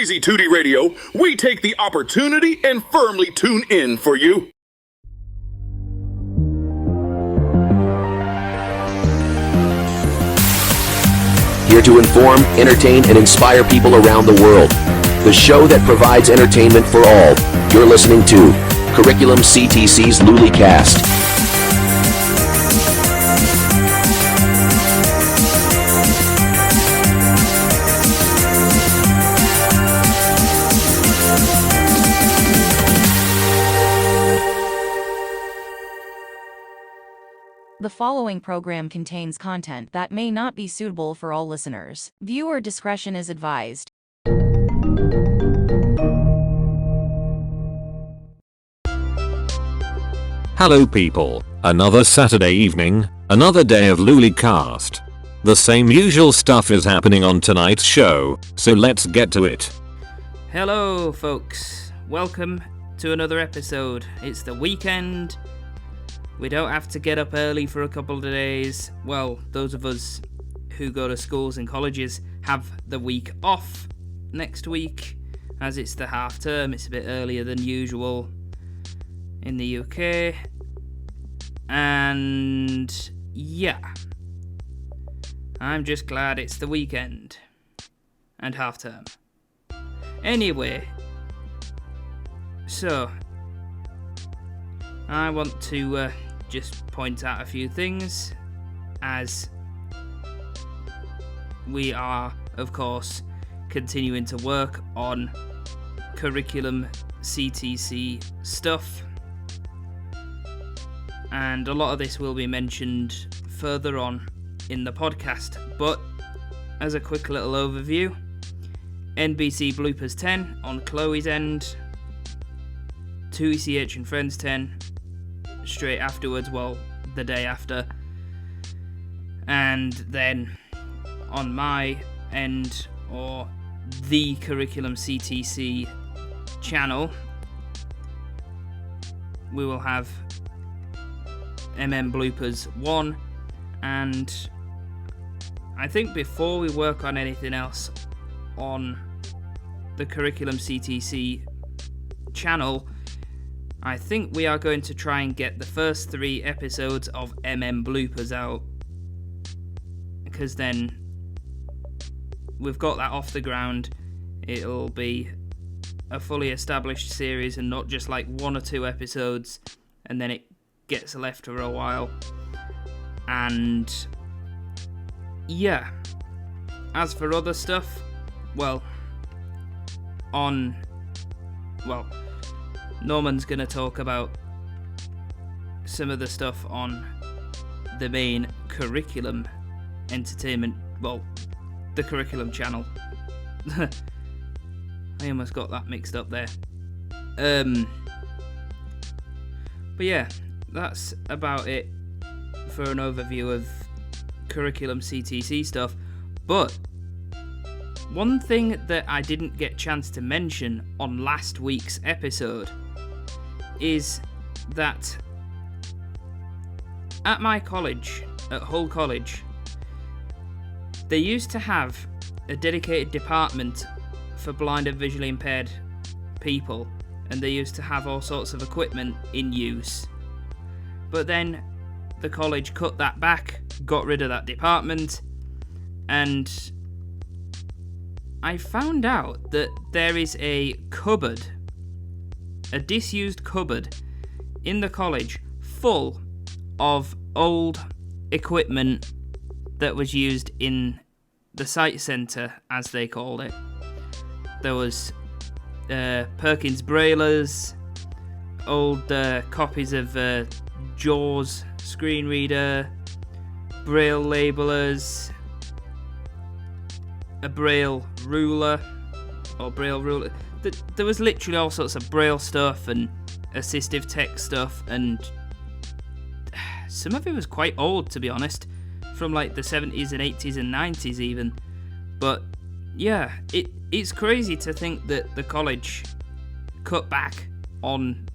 Lazy Tootie Radio, we take the opportunity and firmly tune in for you. Here to inform, entertain, and inspire people around the world. The show that provides entertainment for all. You're listening to Curriculum CTC's LoolyCast. The following program contains content that may not be suitable for all listeners. Viewer discretion is advised. Hello people, another Saturday evening, another day of LoolyCast. The same usual stuff is happening on tonight's show, so let's get to it. Hello folks, welcome to another episode. It's the weekend. We don't have to get up early for a couple of days. Well, those of us who go to schools and colleges have the week off next week, as it's the half term. It's a bit earlier than usual in the UK. And yeah, I'm just glad it's the weekend and half term. Anyway, so I want to just point out a few things, as we are, of course, continuing to work on curriculum CTC stuff, and a lot of this will be mentioned further on in the podcast. But as a quick little overview, NBC bloopers 10 on Chloe's end, 2ECH and Friends 10 straight afterwards, well, the day after, and then on my end, or the Curriculum CTC channel, we will have bloopers 1, and I think before we work on anything else on the Curriculum CTC channel, I think we are going to try and get the first 3 episodes of bloopers out, because then we've got that off the ground. It'll be a fully established series and not just like 1 or 2 episodes and then it gets left for a while. And yeah, as for other stuff, Norman's going to talk about some of the stuff on the main curriculum entertainment, the curriculum channel. I almost got that mixed up there. But yeah, that's about it for an overview of curriculum CTC stuff. But one thing that I didn't get a chance to mention on last week's episode is that at my college, at Hull College, they used to have a dedicated department for blind and visually impaired people, and they used to have all sorts of equipment in use. But then the college cut that back, got rid of that department, and I found out that there is a cupboard, a disused cupboard in the college full of old equipment that was used in the site centre, as they called it. There was Perkins Braillers, old copies of JAWS screen reader, Braille labelers, a Braille ruler, There was literally all sorts of Braille stuff and assistive text stuff, and some of it was quite old, to be honest, from like the 70s and 80s and 90s even. But yeah, it's crazy to think that the college cut back on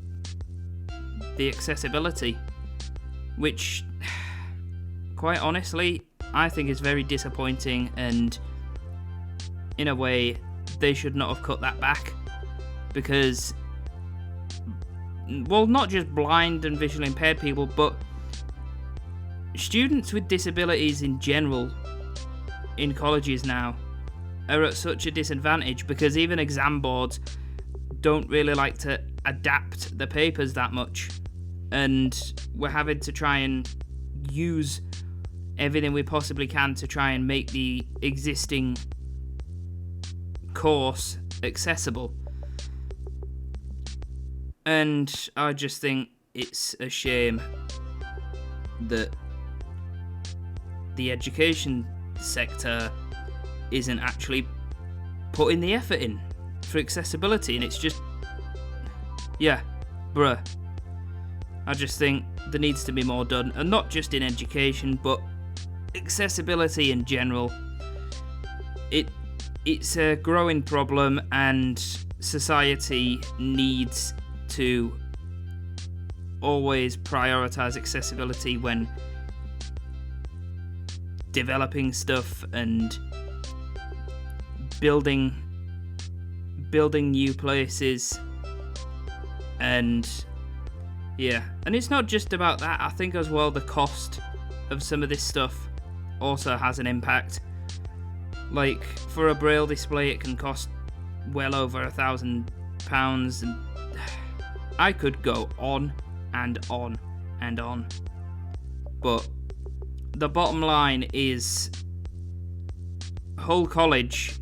the accessibility, which, quite honestly, I think is very disappointing, and in a way they should not have cut that back, because, well, not just blind and visually impaired people, but students with disabilities in general in colleges now are at such a disadvantage, because even exam boards don't really like to adapt the papers that much, and we're having to try and use everything we possibly can to try and make the existing course accessible. And I just think it's a shame that the education sector isn't actually putting the effort in for accessibility, and it's just, yeah, bruh. I just think there needs to be more done, and not just in education, but accessibility in general. It's a growing problem, and society needs to always prioritize accessibility when developing stuff and building new places. And yeah, and it's not just about that. I think as well the cost of some of this stuff also has an impact. Like, for a braille display it can cost well over £1,000, and I could go on and on and on. But the bottom line is, Hull College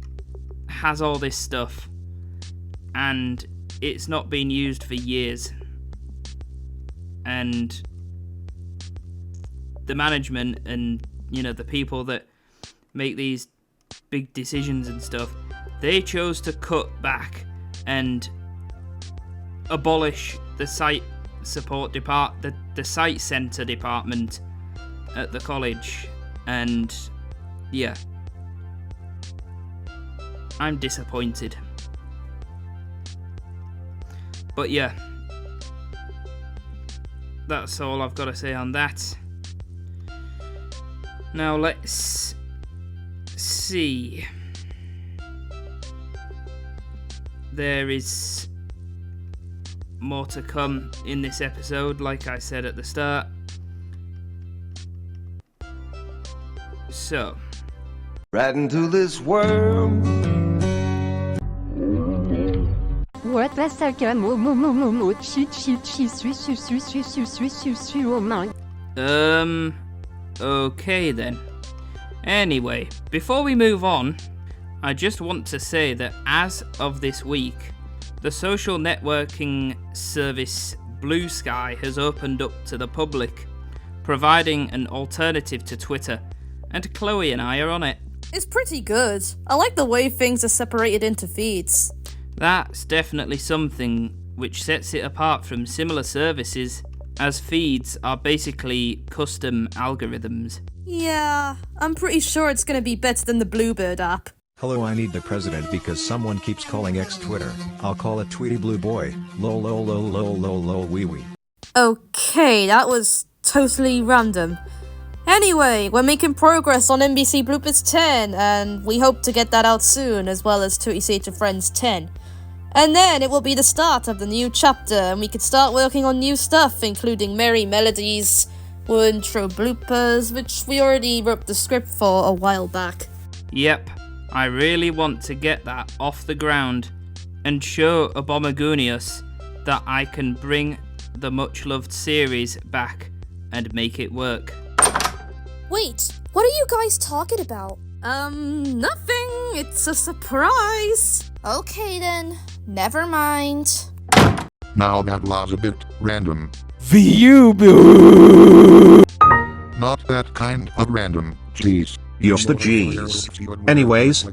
has all this stuff and it's not been used for years. And the management and, you know, the people that make these big decisions and stuff, they chose to cut back and abolish the site support the site centre department at the college. And yeah, I'm disappointed. But yeah, that's all I've got to say on that. Now let's see. There is more to come in this episode, like I said at the start. So, right into this world. Okay then. Anyway, before we move on, I just want to say that as of this week, the social networking service Bluesky has opened up to the public, providing an alternative to Twitter, and Chloe and I are on it. It's pretty good. I like the way things are separated into feeds. That's definitely something which sets it apart from similar services, as feeds are basically custom algorithms. Yeah, I'm pretty sure it's gonna be better than the Bluebird app. Hello, I need the president because someone keeps calling X Twitter. I'll call it Tweety Blue Boy. Lol lol lol lol lol lol wee wee. Okay, that was totally random. Anyway, we're making progress on NBC Bloopers 10, and we hope to get that out soon, as well as 2ECH of Friends 10. And then it will be the start of the new chapter, and we could start working on new stuff, including Merry Melodies, intro bloopers, which we already wrote the script for a while back. Yep, I really want to get that off the ground and show Abomagunius that I can bring the much-loved series back and make it work. Wait, what are you guys talking about? Nothing. It's a surprise. Okay then, never mind. Now that was a bit random. Not that kind of random, jeez. Use the G's. Anyways,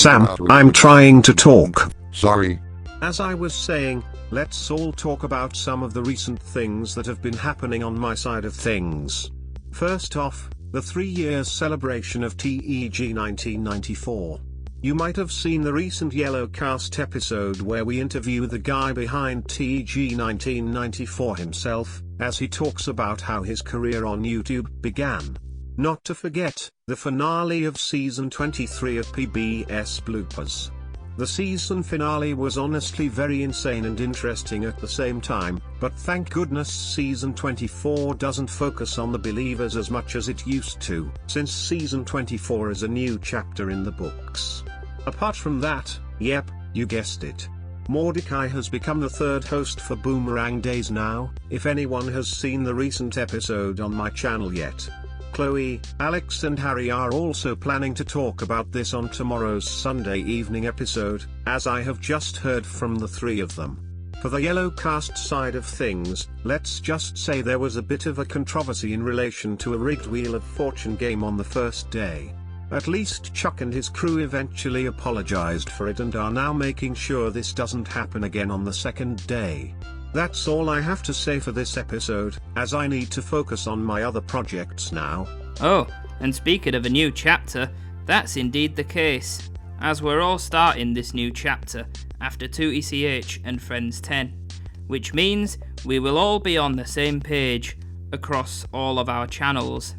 Sam, I'm trying to talk. Sorry. As I was saying, let's all talk about some of the recent things that have been happening on my side of things. First off, the 3 years celebration of TEG 1994. You might have seen the recent LoolyCast episode where we interview the guy behind TEG 1994 himself, as he talks about how his career on YouTube began. Not to forget, the finale of Season 23 of PBS Bloopers. The season finale was honestly very insane and interesting at the same time, but thank goodness Season 24 doesn't focus on the believers as much as it used to, since Season 24 is a new chapter in the books. Apart from that, yep, you guessed it. Mordecai has become the third host for Boomerang Days now, if anyone has seen the recent episode on my channel yet. Chloe, Alex and Harry are also planning to talk about this on tomorrow's Sunday evening episode, as I have just heard from the three of them. For the LoolyCast side of things, let's just say there was a bit of a controversy in relation to a rigged Wheel of Fortune game on the first day. At least Chuck and his crew eventually apologized for it and are now making sure this doesn't happen again on the second day. That's all I have to say for this episode, as I need to focus on my other projects now. Oh, and speaking of a new chapter, that's indeed the case, as we're all starting this new chapter after 2ECH and Friends 10, which means we will all be on the same page across all of our channels.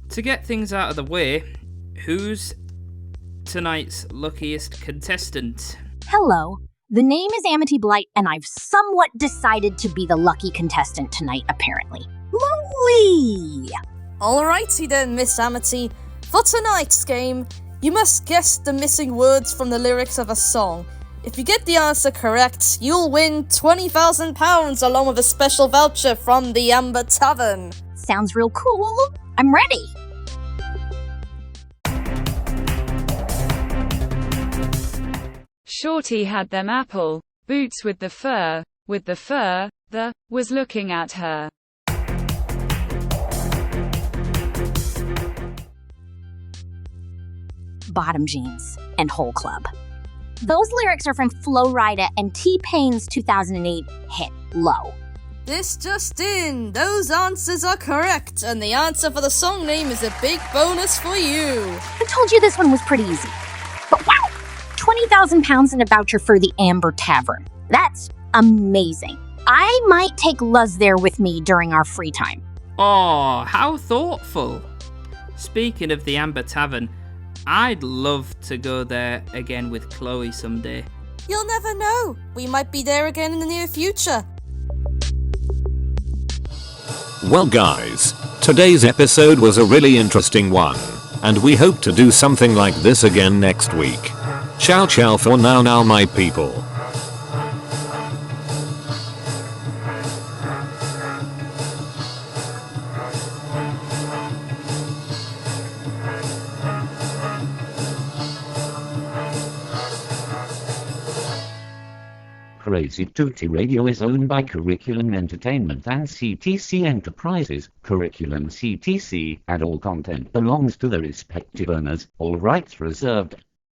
To get things out of the way, who's tonight's luckiest contestant? Hello. The name is Amity Blight, and I've somewhat decided to be the lucky contestant tonight, apparently. Looly! Alrighty then, Miss Amity. For tonight's game, you must guess the missing words from the lyrics of a song. If you get the answer correct, you'll win £20,000 along with a special voucher from the Amber Tavern. Sounds real cool. I'm ready. Shorty had them apple boots with the fur, the was looking at her. Bottom jeans and Whole Club. Those lyrics are from Flo Rida and T-Pain's 2008 hit, Low. This just in, those answers are correct, and the answer for the song name is a big bonus for you. I told you this one was pretty easy. But wow! £20,000 and a voucher for the Amber Tavern. That's amazing. I might take Luz there with me during our free time. Oh, how thoughtful. Speaking of the Amber Tavern, I'd love to go there again with Chloe someday. You'll never know. We might be there again in the near future. Well guys, today's episode was a really interesting one, and we hope to do something like this again next week. Ciao ciao for now my people. Crazy Tooty Radio is owned by Curriculum Entertainment and CTC Enterprises. Curriculum CTC and all content belongs to the respective owners, all rights reserved.